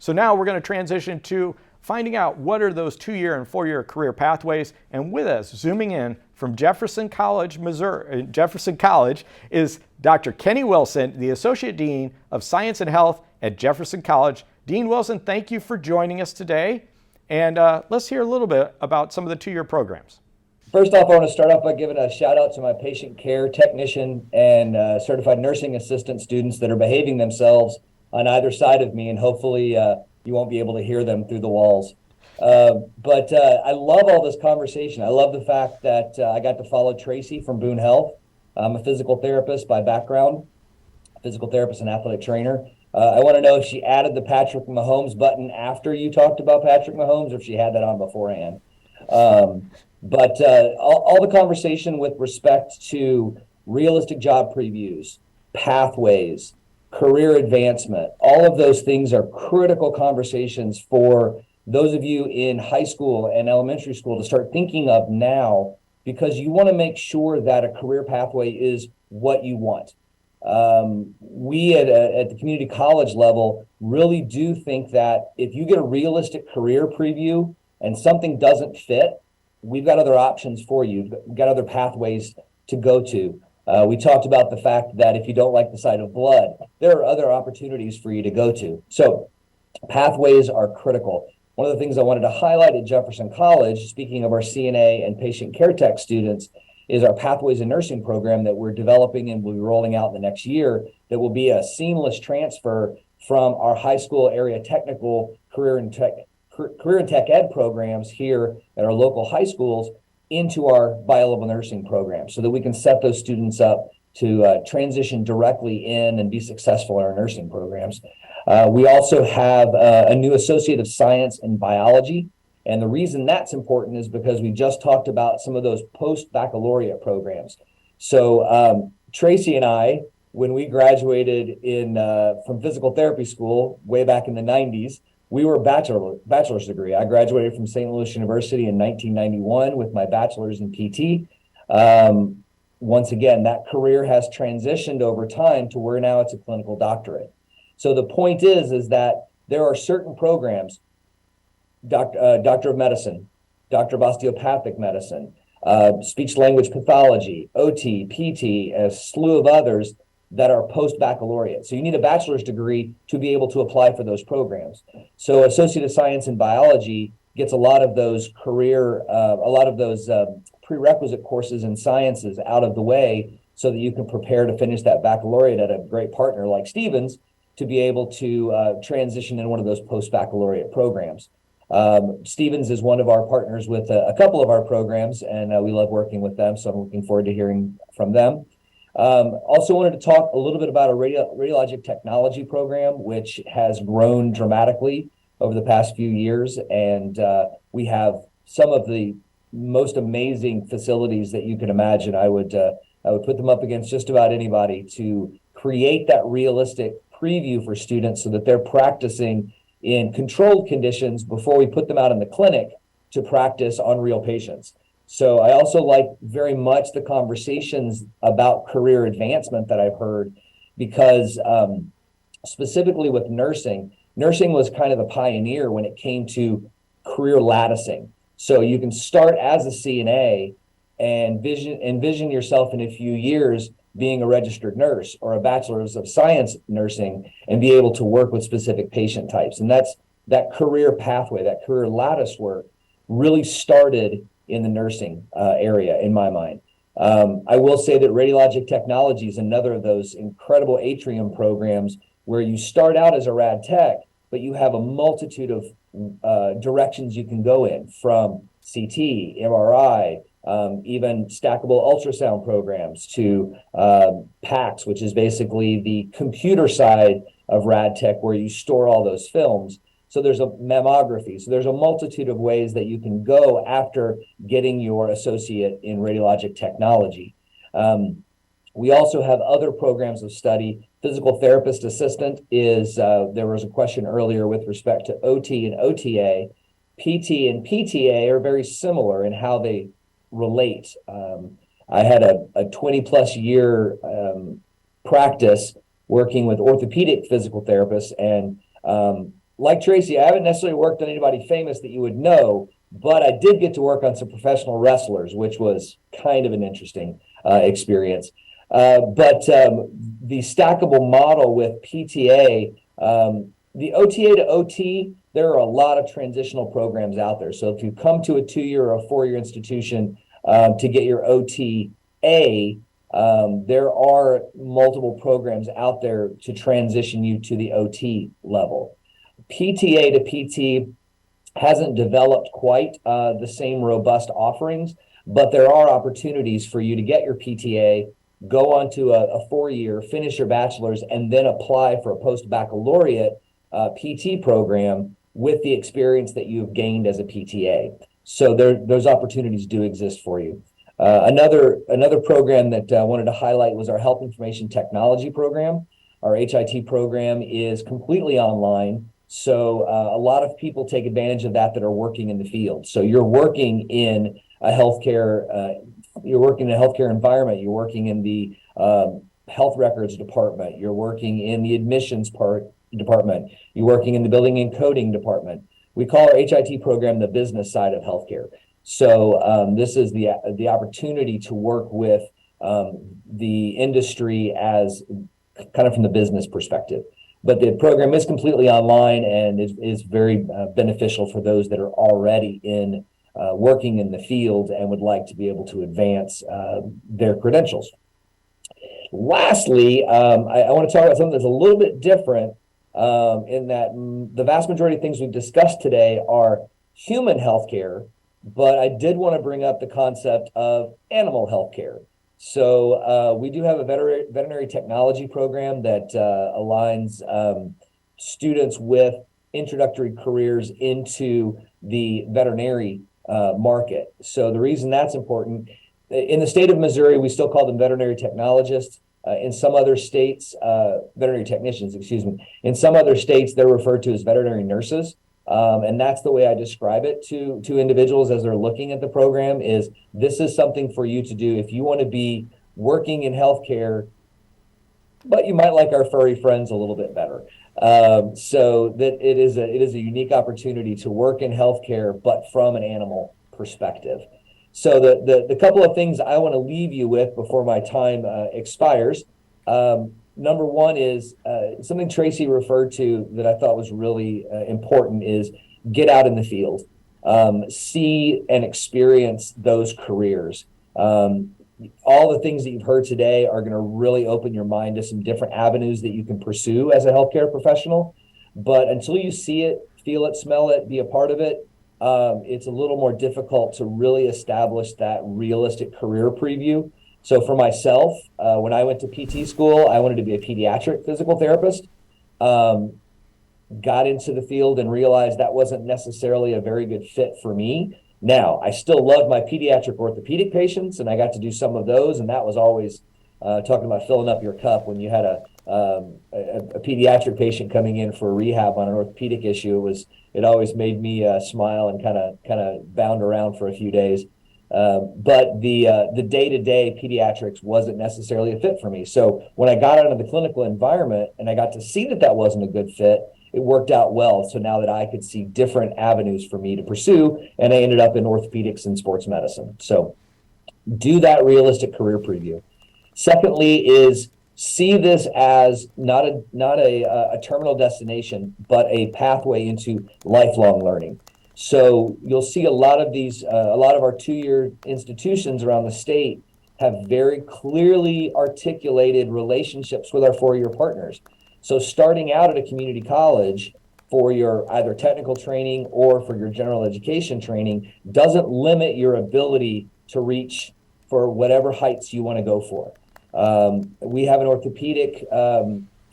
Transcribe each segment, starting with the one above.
So now we're going to transition to finding out what are those 2-year and 4-year career pathways. And with us, zooming in from Jefferson College, Missouri, Jefferson College, is Dr. Kenny Wilson, the Associate Dean of Science and Health at Jefferson College. Dean Wilson, thank you for joining us today. And let's hear a little bit about some of the 2-year programs. First off, I want to start off by giving a shout out to my patient care technician and certified nursing assistant students that are behaving themselves on either side of me, and hopefully you won't be able to hear them through the walls. But I love all this conversation. I love the fact that I got to follow Tracy from Boone Health. I'm a physical therapist by background, physical therapist and athletic trainer. I want to know if she added the Patrick Mahomes button after you talked about Patrick Mahomes, or if she had that on beforehand. But all the conversation with respect to realistic job previews, pathways, career advancement, all of those things are critical conversations for those of you in high school and elementary school to start thinking of now, because you want to make sure that a career pathway is what you want. We at the community college level really do think that if you get a realistic career preview and something doesn't fit, we've got other options for you. We've got other pathways to go to. We talked about the fact that if you don't like the sight of blood, there are other opportunities for you to go to. So pathways are critical. One of the things I wanted to highlight at Jefferson College, speaking of our CNA and patient care tech students, is our Pathways in Nursing program that we're developing and will be rolling out in the next year, that will be a seamless transfer from our high school area technical career and tech ed programs here at our local high schools into our bilevel nursing program, so that we can set those students up to transition directly in and be successful in our nursing programs. We also have a new Associate of Science in Biology. And the reason that's important is because we just talked about some of those post-baccalaureate programs. So Tracy and I, when we graduated from physical therapy school way back in the 90s, we were bachelor's degree. I graduated from St. Louis University in 1991 with my bachelor's in PT. Once again, that career has transitioned over time to where now it's a clinical doctorate. So the point is that there are certain programs, Doctor of Medicine, Doctor of Osteopathic Medicine, Speech Language Pathology, OT, PT, a slew of others that are post-baccalaureate. So you need a bachelor's degree to be able to apply for those programs. So Associate of Science in Biology gets a lot of those prerequisite courses in sciences out of the way, so that you can prepare to finish that baccalaureate at a great partner like Stevens to be able to transition in one of those post-baccalaureate programs. Stevens is one of our partners with a couple of our programs, and we love working with them, so I'm looking forward to hearing from them. Also wanted to talk a little bit about a radiologic technology program, which has grown dramatically over the past few years, and we have some of the most amazing facilities that you can imagine. I would put them up against just about anybody to create that realistic preview for students, so that they're practicing in controlled conditions before we put them out in the clinic to practice on real patients. So I also like very much the conversations about career advancement that I've heard, because specifically with nursing was kind of the pioneer when it came to career latticing. So you can start as a CNA and envision yourself in a few years being a registered nurse or a bachelor's of science nursing, and be able to work with specific patient types. And that career pathway, that career lattice work really started in the nursing area, in my mind. I will say that radiologic technology is another of those incredible atrium programs where you start out as a rad tech, but you have a multitude of directions you can go in, from CT, MRI, even stackable ultrasound programs, to PACS, which is basically the computer side of rad tech, where you store all those films. So there's a mammography. So there's a multitude of ways that you can go after getting your associate in radiologic technology. We also have other programs of study. Physical therapist assistant is, there was a question earlier with respect to OT and OTA. PT and PTA are very similar in how they relate. I had a 20 plus year practice working with orthopedic physical therapists, and like Tracy, I haven't necessarily worked on anybody famous that you would know, but I did get to work on some professional wrestlers, which was kind of an interesting experience. But the stackable model with PTA, the OTA to OT, there are a lot of transitional programs out there. So if you come to a 2-year or a 4-year institution to get your OTA, there are multiple programs out there to transition you to the OT level. PTA to PT hasn't developed quite the same robust offerings, but there are opportunities for you to get your PTA, go on to a 4-year, finish your bachelor's, and then apply for a post-baccalaureate PT program with the experience that you've gained as a PTA. So those opportunities do exist for you. Another program that I wanted to highlight was our Health Information Technology program. Our HIT program is completely online. So a lot of people take advantage of that are working in the field. So you're working in a healthcare environment. You're working in the health records department. You're working in the admissions department. You're working in the building and coding department. We call our HIT program the business side of healthcare. So this is the opportunity to work with the industry as kind of from the business perspective. But the program is completely online and is very beneficial for those that are already working in the field and would like to be able to advance their credentials. Lastly, I want to talk about something that's a little bit different in that the vast majority of things we've discussed today are human healthcare, but I did want to bring up the concept of animal healthcare. So we do have a veterinary technology program that aligns students with introductory careers into the veterinary market. So the reason that's important, in the state of Missouri, we still call them veterinary technologists. In some other states, veterinary technicians, excuse me. In some other states, they're referred to as veterinary nurses. And that's the way I describe it to individuals as they're looking at the program is this is something for you to do if you want to be working in healthcare, but you might like our furry friends a little bit better. So that it is a unique opportunity to work in healthcare, but from an animal perspective. So the couple of things I want to leave you with before my time expires. Number one is something Tracy referred to that I thought was really important is get out in the field, see and experience those careers. All the things that you've heard today are going to really open your mind to some different avenues that you can pursue as a healthcare professional. But until you see it, feel it, smell it, be a part of it, it's a little more difficult to really establish that realistic career preview. So for myself, when I went to PT school, I wanted to be a pediatric physical therapist. Got into the field and realized that wasn't necessarily a very good fit for me. Now, I still love my pediatric orthopedic patients, and I got to do some of those, and that was always talking about filling up your cup when you had a pediatric patient coming in for rehab on an orthopedic issue. It always made me smile and kind of bound around for a few days. But the day-to-day pediatrics wasn't necessarily a fit for me. So when I got out of the clinical environment and I got to see that wasn't a good fit, it worked out well. So now that I could see different avenues for me to pursue, and I ended up in orthopedics and sports medicine. So do that realistic career preview. Secondly is see this as not a terminal destination, but a pathway into lifelong learning. So you'll see a lot of our 2-year institutions around the state have very clearly articulated relationships with our 4-year partners. So starting out at a community college for your either technical training or for your general education training doesn't limit your ability to reach for whatever heights you want to go for. We have an orthopedic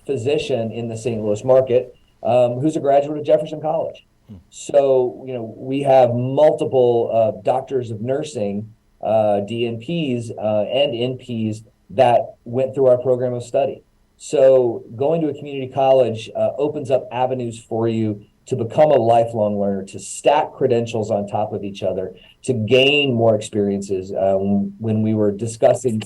physician in the St. Louis market who's a graduate of Jefferson College. So, we have multiple doctors of nursing, DNPs and NPs that went through our program of study. So going to a community college opens up avenues for you to become a lifelong learner, to stack credentials on top of each other, to gain more experiences. When we were discussing,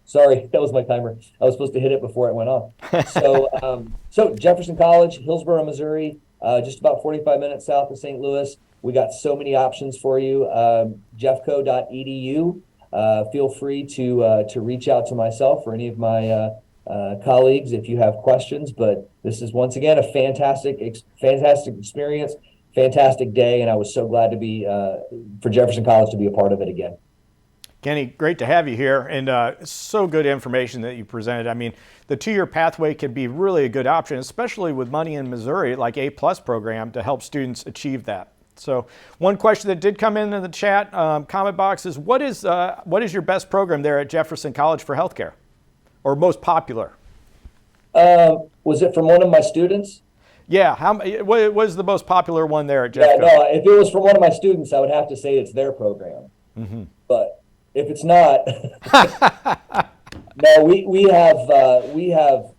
sorry, that was my timer. I was supposed to hit it before it went off. So Jefferson College, Hillsborough, Missouri, just about 45 minutes south of St. Louis. We got so many options for you. Jeffco.edu. Feel free to reach out to myself or any of my colleagues if you have questions. But this is once again a fantastic experience, fantastic day, and I was so glad to be for Jefferson College to be a part of it again. Kenny, great to have you here, and so good information that you presented. I mean, the two-year pathway can be really a good option, especially with money in Missouri, like A+ program, to help students achieve that. So one question that did come in the chat comment box is, what is your best program there at Jefferson College for healthcare, or most popular? Was it from one of my students? Yeah, what was the most popular one there at Jefco? Yeah, no, if it was from one of my students, I would have to say it's their program. Mm-hmm. But if it's not, no, we have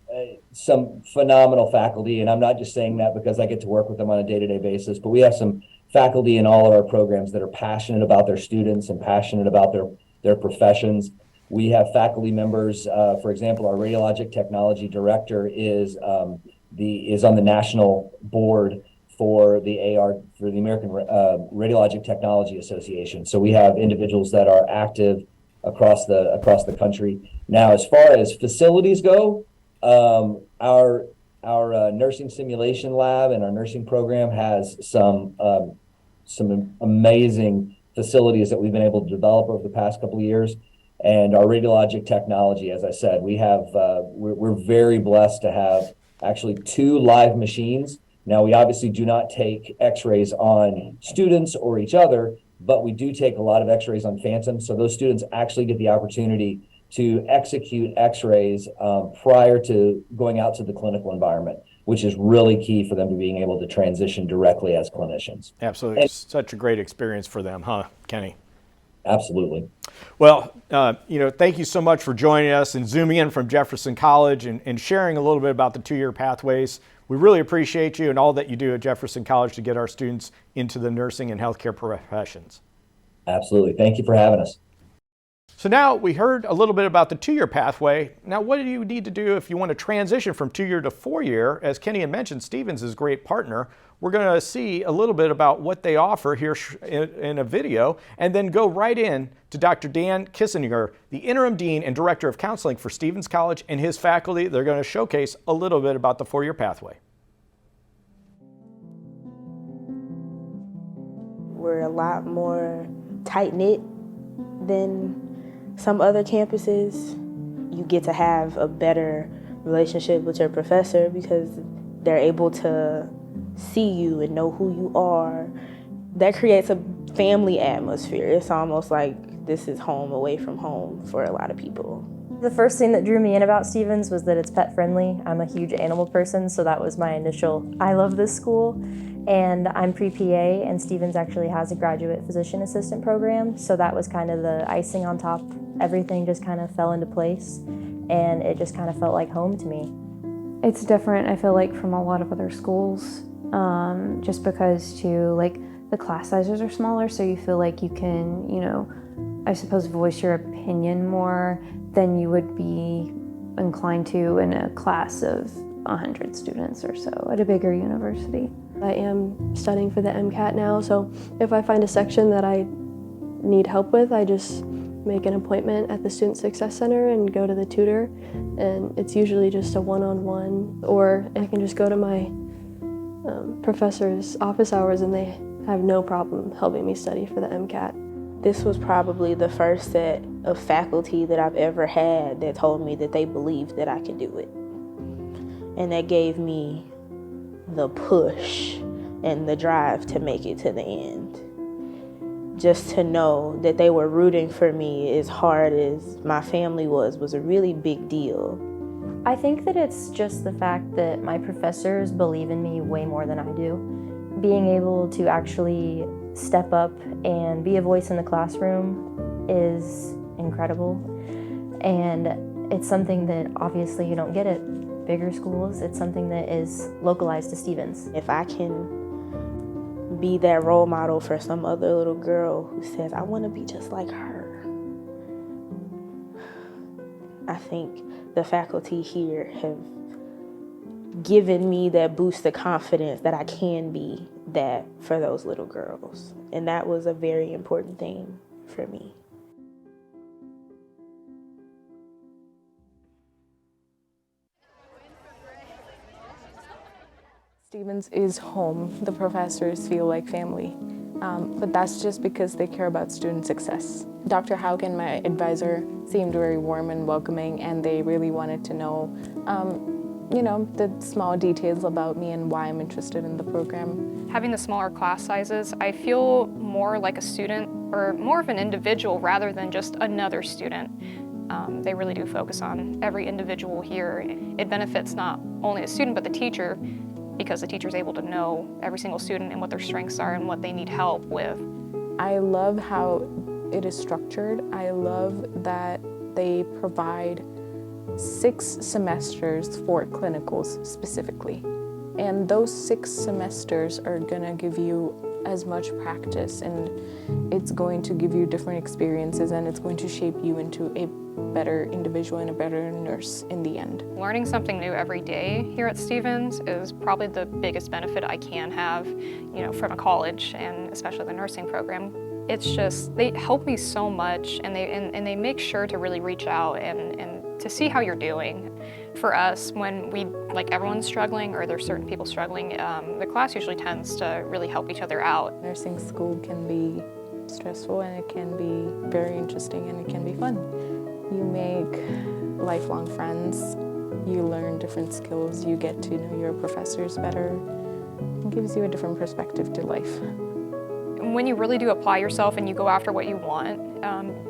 some phenomenal faculty, and I'm not just saying that because I get to work with them on a day-to-day basis, but we have some faculty in all of our programs that are passionate about their students and passionate about their professions. We have faculty members, for example, our radiologic technology director is on the national board for the American Radiologic Technology Association. So we have individuals that are active across the country. Now, as far as facilities go, our nursing simulation lab and our nursing program has some amazing facilities that we've been able to develop over the past couple of years. And our radiologic technology, as I said, we're very blessed to have actually 2 live machines. Now, we obviously do not take x-rays on students or each other, but we do take a lot of x-rays on Phantom. So those students actually get the opportunity to execute x-rays prior to going out to the clinical environment, which is really key for them to being able to transition directly as clinicians. Absolutely. Such a great experience for them, huh, Kenny? Absolutely. Well, thank you so much for joining us and zooming in from Jefferson College and sharing a little bit about the two-year pathways. We really appreciate you and all that you do at Jefferson College to get our students into the nursing and healthcare professions. Absolutely. Thank you for having us. So now we heard a little bit about the two-year pathway. Now, what do you need to do if you want to transition from 2-year to 4-year? As Kenny had mentioned, Stevens is a great partner. We're going to see a little bit about what they offer here in a video, and then go right in to Dr. Dan Kissinger, the Interim Dean and Director of Counseling for Stevens College, and his faculty. They're going to showcase a little bit about the 4-year pathway. We're a lot more tight-knit than some other campuses. You get to have a better relationship with your professor because they're able to see you and know who you are. That creates a family atmosphere. It's almost like this is home away from home for a lot of people. The first thing that drew me in about Stevens was that it's pet friendly. I'm a huge animal person, so that was my initial, I love this school. And I'm pre-PA, and Stevens actually has a graduate physician assistant program, so that was kind of the icing on top. Everything just kind of fell into place, and it just kind of felt like home to me. It's different, I feel like, from a lot of other schools, just because the class sizes are smaller, so you feel like you can, I suppose, voice your opinion more than you would be inclined to in a class of 100 students or so at a bigger university. I am studying for the MCAT now, so if I find a section that I need help with, I just make an appointment at the Student Success Center and go to the tutor, and it's usually just a one-on-one, or I can just go to my professor's office hours and they have no problem helping me study for the MCAT. This was probably the first set of faculty that I've ever had that told me that they believed that I could do it. And that gave me the push and the drive to make it to the end. Just to know that they were rooting for me as hard as my family was a really big deal. I think that it's just the fact that my professors believe in me way more than I do. Being able to actually step up and be a voice in the classroom is incredible. And it's something that obviously you don't get at bigger schools. It's something that is localized to Stevens. If I can be that role model for some other little girl who says, I want to be just like her, I think the faculty here have given me that boost of confidence that I can be that for those little girls. And that was a very important thing for me. Stevens is home. The professors feel like family, but that's just because they care about student success. Dr. Haugen, my advisor, seemed very warm and welcoming, and they really wanted to know, the small details about me and why I'm interested in the program. Having the smaller class sizes, I feel more like a student or more of an individual rather than just another student. They really do focus on every individual here. It benefits not only the student but the teacher, because the teacher's able to know every single student and what their strengths are and what they need help with. I love how it is structured. I love that they provide 6 semesters for clinicals specifically. And those 6 semesters are gonna give you as much practice, and it's going to give you different experiences, and it's going to shape you into a better individual and a better nurse in the end. Learning something new every day here at Stevens is probably the biggest benefit I can have, from a college and especially the nursing program. It's just, they help me so much, and they make sure to really reach out and to see how you're doing. For us, when everyone's struggling or there's certain people struggling, the class usually tends to really help each other out. Nursing school can be stressful, and it can be very interesting, and it can be fun. You make lifelong friends, you learn different skills, you get to know your professors better. It gives you a different perspective to life. When you really do apply yourself and you go after what you want,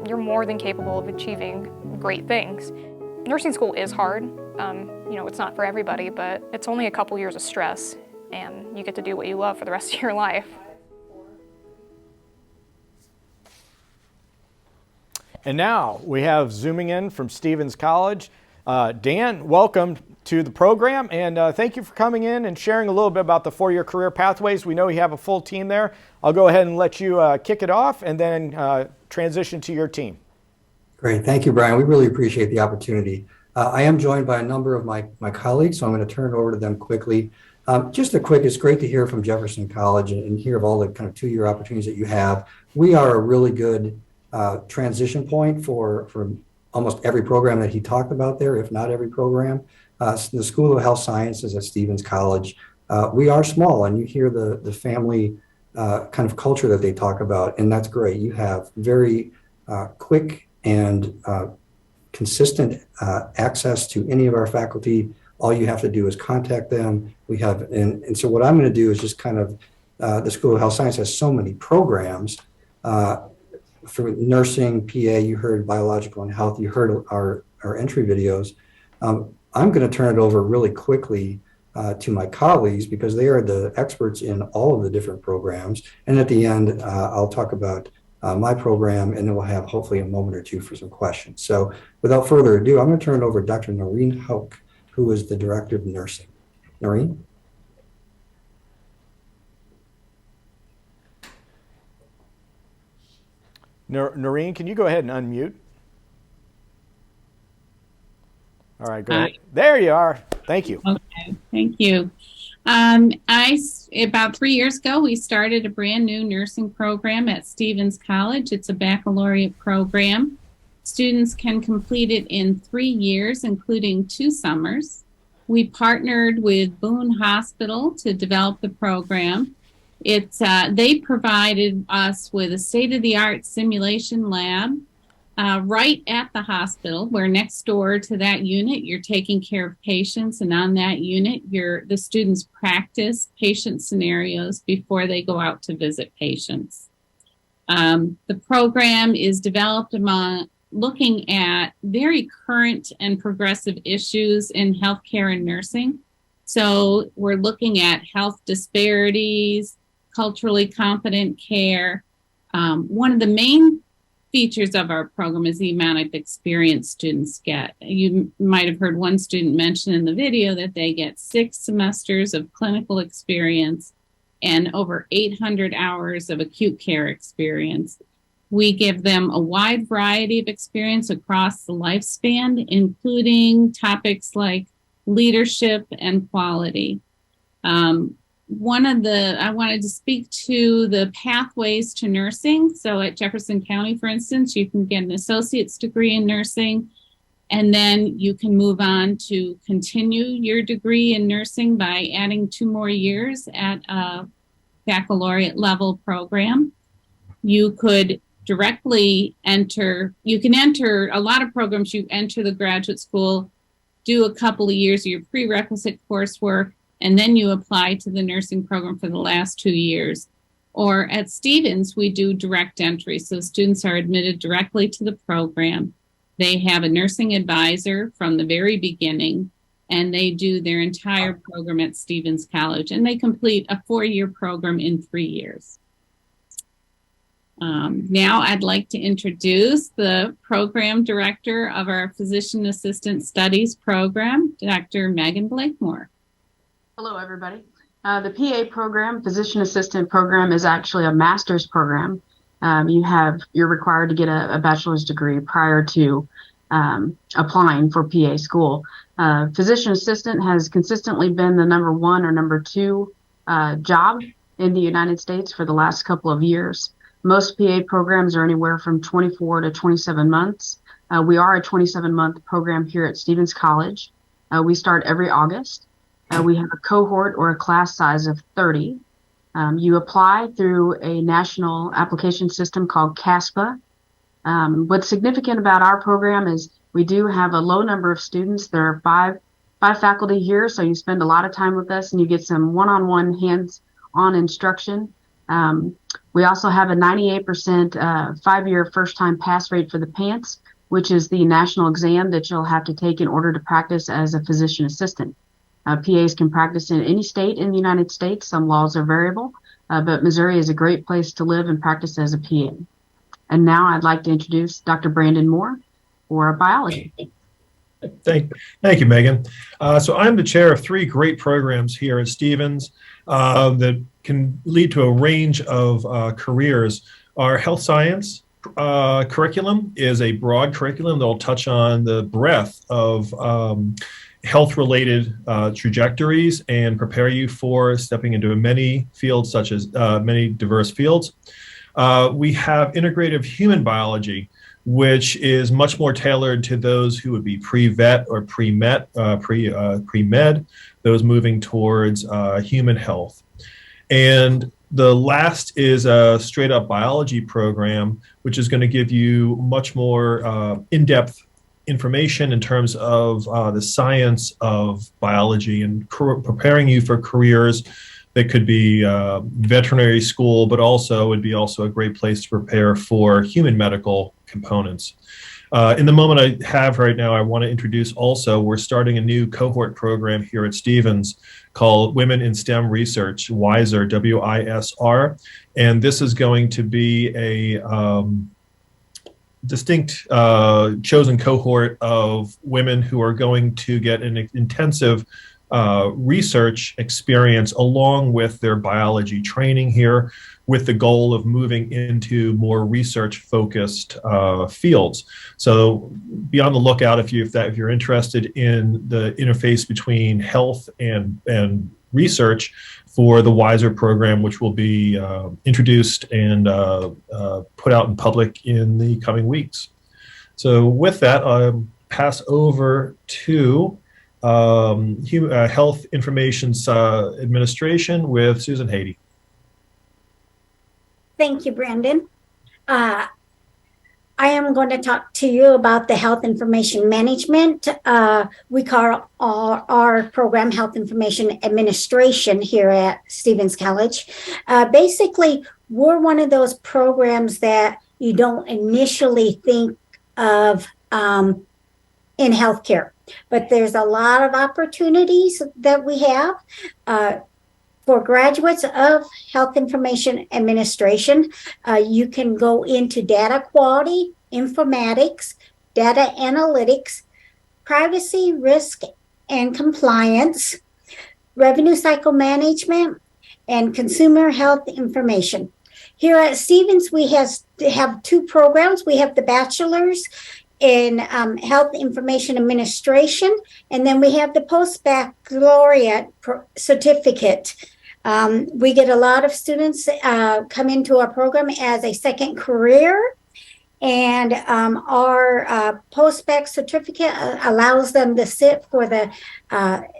you're more than capable of achieving great things. Nursing school is hard. It's not for everybody, but it's only a couple years of stress, and you get to do what you love for the rest of your life. And now we have zooming in from Stevens College. Dan, welcome to the program, and thank you for coming in and sharing a little bit about the 4-year career pathways. We know you have a full team there. I'll go ahead and let you kick it off and then transition to your team. Great. Thank you, Brian. We really appreciate the opportunity. I am joined by a number of my colleagues, so I'm going to turn it over to them quickly. It's great to hear from Jefferson College and hear of all the kind of 2-year opportunities that you have. We are a really good transition point for almost every program that he talked about there, if not every program. The School of Health Sciences at Stevens College, we are small, and you hear the family kind of culture that they talk about, and that's great. You have very quick and consistent access to any of our faculty. All you have to do is contact them. We have, and so what I'm going to do is just kind of, the School of Health Science has so many programs for nursing, PA, you heard biological and health, you heard our entry videos. I'm going to turn it over really quickly to my colleagues because they are the experts in all of the different programs. And at the end, I'll talk about my program, and then we'll have hopefully a moment or two for some questions. So without further ado, I'm going to turn it over to Dr. Noreen Hauk, who is the Director of Nursing. Noreen? Noreen, can you go ahead and unmute? All right, go ahead. There you are. Thank you. Okay, thank you. About 3 years ago, we started a brand new nursing program at Stevens College. It's a baccalaureate program. Students can complete it in 3 years, including 2 summers. We partnered with Boone Hospital to develop the program. They provided us with a state-of-the-art simulation lab right at the hospital, where next door to that unit, you're taking care of patients, and on that unit, the students practice patient scenarios before they go out to visit patients. The program is developed among looking at very current and progressive issues in healthcare and nursing. So we're looking at health disparities, culturally competent care. One of the main features of our program is the amount of experience students get. You might have heard one student mention in the video that they get 6 semesters of clinical experience and over 800 hours of acute care experience. We give them a wide variety of experience across the lifespan, including topics like leadership, and quality. I wanted to speak to the pathways to nursing. So at Jefferson County, for instance, you can get an associate's degree in nursing, and then you can move on to continue your degree in nursing by adding 2 more years at a baccalaureate level program. You could directly enter a lot of programs. You enter the graduate school, do a couple of years of your prerequisite coursework, and then you apply to the nursing program for the last 2 years. Or at Stevens, we do direct entry. So students are admitted directly to the program. They have a nursing advisor from the very beginning, and they do their entire program at Stevens College, and they complete a 4-year program in 3 years. Now I'd like to introduce the program director of our Physician Assistant Studies program, Dr. Megan Blakemore. Hello, everybody. The PA program, Physician Assistant program, is actually a master's program. You're required to get a bachelor's degree prior to applying for PA school. Physician Assistant has consistently been the number 1 or number 2 job in the United States for the last couple of years. Most PA programs are anywhere from 24 to 27 months. We are a 27-month program here at Stevens College. We start every August. We have a cohort or a class size of 30. You apply through a national application system called CASPA. What's significant about our program is we do have a low number of students. There are five faculty here, so you spend a lot of time with us and you get some one-on-one hands-on instruction. We also have a 98% 5-year first-time pass rate for the PANCE, which is the national exam that you'll have to take in order to practice as a physician assistant. PAs can practice in any state in the United States. Some laws are variable, but Missouri is a great place to live and practice as a PA. And now I'd like to introduce Dr. Brandon Moore for biology. Thank you, Megan. So I'm the chair of 3 great programs here at Stevens that can lead to a range of careers. Our health science curriculum is a broad curriculum that will touch on the breadth of health-related trajectories and prepare you for stepping into many fields, such as many diverse fields. We have integrative human biology, which is much more tailored to those who would be pre-vet or pre-med, those moving towards human health. And the last is a straight-up biology program, which is going to give you much more in-depth information in terms of the science of biology and preparing you for careers that could be veterinary school, but also would be also a great place to prepare for human medical components. In the moment I have right now, I want to introduce also, we're starting a new cohort program here at Stevens called Women in STEM Research, WISR, W-I-S-R. And this is going to be a distinct chosen cohort of women who are going to get an intensive research experience along with their biology training here, with the goal of moving into more research-focused fields. So be on the lookout if you're interested in the interface between health and research for the WISR program, which will be introduced and put out in public in the coming weeks. So with that, I'll pass over to Health Information Administration with Susan Haiti. Thank you, Brandon. I am going to talk to you about the health information management. We call our program Health Information Administration here at Stevens College. Basically, we're one of those programs that you don't initially think of in healthcare, but there's a lot of opportunities that we have. For graduates of Health Information Administration, you can go into data quality, informatics, data analytics, privacy, risk and compliance, revenue cycle management, and consumer health information. Here at Stevens, we have 2 programs. We have the bachelor's in health information administration. And then we have the post-baccalaureate certificate. We get a lot of students come into our program as a second career. And our post-bac certificate allows them to sit for the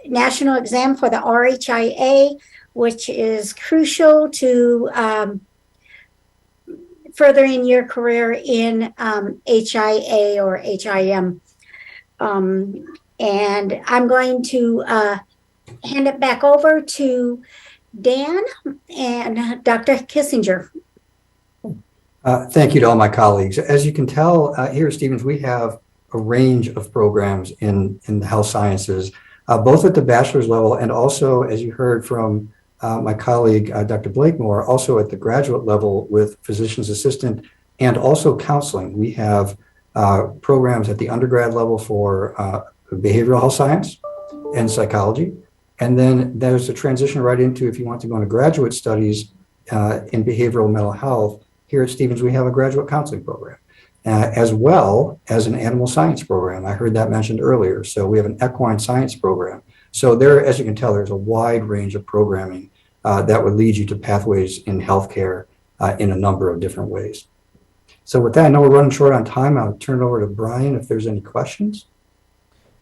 national exam for the RHIA, which is crucial to furthering your career in HIA or HIM. And I'm going to hand it back over to Dan and Dr. Kissinger. Thank you to all my colleagues. As you can tell, here at Stevens, we have a range of programs in the health sciences, both at the bachelor's level and also, as you heard from my colleague, Dr. Blakemore, also at the graduate level with physician's assistant and also counseling. We have programs at the undergrad level for behavioral health science and psychology. And then there's a transition right into, if you want to go into graduate studies in behavioral mental health, here at Stevens, we have a graduate counseling program, as well as an animal science program. I heard that mentioned earlier. So we have an equine science program. So there, as you can tell, there's a wide range of programming that would lead you to pathways in healthcare in a number of different ways. So with that, I know we're running short on time. I'll turn it over to Brian if there's any questions.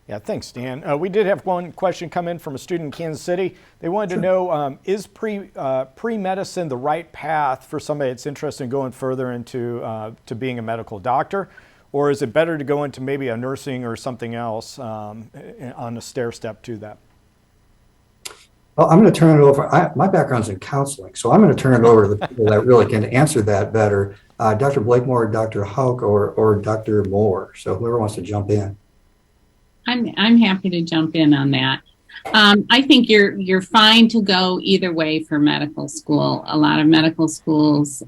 Yeah, thanks, Dan. We did have one question come in from a student in Kansas City. They wanted to know, is pre-medicine the right path for somebody that's interested in going further into to being a medical doctor? Or is it better to go into maybe a nursing or something else on a stair step to that? Well, I'm going to turn it over. My background's in counseling, so I'm going to turn it over to the people that really can answer that better. Dr. Blakemore, Dr. Hauk, or Dr. Moore. So whoever wants to jump in. I'm happy to jump in on that. I think you're fine to go either way for medical school. A lot of medical schools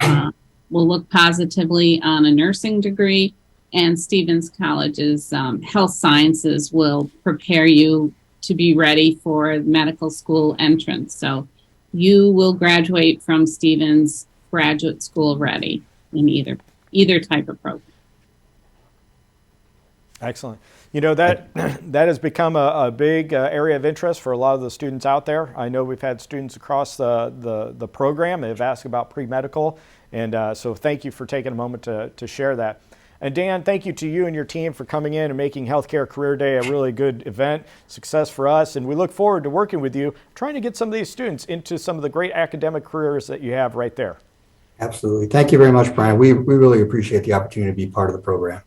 will look positively on a nursing degree, and Stevens College's health sciences will prepare you to be ready for medical school entrance. So you will graduate from Stevens graduate school ready in either type of program. Excellent. You know, that has become a big area of interest for a lot of the students out there. I know we've had students across the program that have asked about pre-medical, and so thank you for taking a moment to share that. And Dan, thank you to you and your team for coming in and making Healthcare Career Day a really good event, success for us, and we look forward to working with you, trying to get some of these students into some of the great academic careers that you have right there. Absolutely. Thank you very much, Brian. We really appreciate the opportunity to be part of the program.